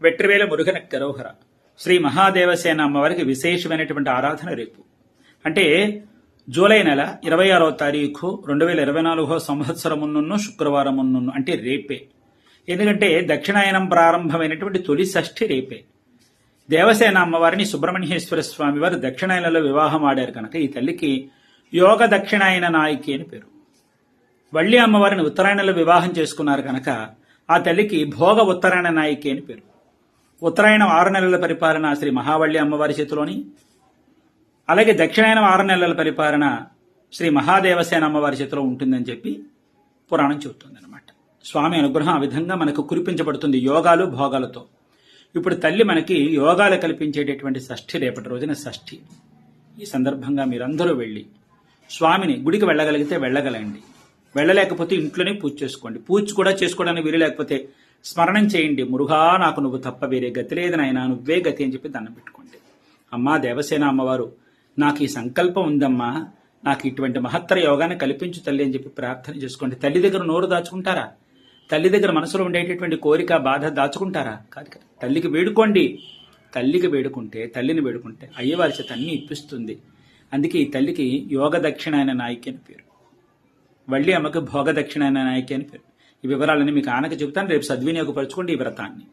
వెట్రివేల మురుగన గరోహర శ్రీ మహాదేవసేన అమ్మవారికి విశేషమైనటువంటి ఆరాధన రేపు అంటే జూలై నెల 26వ తారీఖు 2024 సంవత్సరమున్ను శుక్రవారమున్ను అంటే రేపే. ఎందుకంటే దక్షిణాయనం ప్రారంభమైనటువంటి తొలి షష్ఠి రేపే. దేవసేన అమ్మవారిని సుబ్రహ్మణ్యేశ్వర స్వామి వారు దక్షిణాయనంలో వివాహం ఆడారు కనుక ఈ తల్లికి యోగ దక్షిణాయన నాయకి అని పేరు. వల్లి అమ్మవారిని ఉత్తరాయణంలో వివాహం చేసుకున్నారు కనుక ఆ తల్లికి భోగ ఉత్తరాయణ నాయకి అని పేరు. ఉత్తరాయణం 6 నెలల పరిపాలన శ్రీ మహావల్లి అమ్మవారి చేతిలోని, అలాగే దక్షిణాయనం 6 నెలల పరిపాలన శ్రీ మహాదేవసేన అమ్మవారి చేతిలో ఉంటుందని చెప్పి పురాణం చెబుతుంది అనమాట. స్వామి అనుగ్రహం ఆ విధంగా మనకు కురిపించబడుతుంది యోగాలు భోగాలతో. ఇప్పుడు తల్లి మనకి యోగాలు కల్పించేటటువంటి షష్ఠి రేపటి రోజున షష్ఠి. ఈ సందర్భంగా మీరందరూ వెళ్ళి స్వామిని గుడికి వెళ్ళగలిగితే వెళ్ళగలండి, వెళ్ళలేకపోతే ఇంట్లోనే పూజ చేసుకోండి. పూజ కూడా చేసుకోవడానికి వీలు లేకపోతే స్మరణం చేయండి, మురుగా నాకు నువ్వు తప్ప వేరే గతి లేదు నాయనా, నువ్వే గతి అని చెప్పి దండం పెట్టుకోండి. అమ్మా దేవసేన అమ్మవారు నాకు ఈ సంకల్పం ఉందమ్మా, నాకు ఇటువంటి మహత్తర యోగాన్ని కల్పించు తల్లి అని చెప్పి ప్రార్థన చేసుకోండి. తల్లి దగ్గర నోరు దాచుకుంటారా? తల్లి దగ్గర మనసులో ఉండేటటువంటి కోరిక బాధ దాచుకుంటారా? కాదు కదా. తల్లికి వేడుకోండి. తల్లికి వేడుకుంటే, తల్లిని వేడుకుంటే అయ్యవారి చేత అన్ని ఇప్పిస్తుంది. అందుకే ఈ తల్లికి యోగ దక్షిణాయన నాయకి అని పేరు, వల్లి అమ్మకి భోగ దక్షిణాయన నాయకి అని పేరు. ఈ వివరాలని మీకు ఆనక చెబుతాను, రేపు సద్వినియోగపరచుకోండి ఈ వ్రతాన్ని.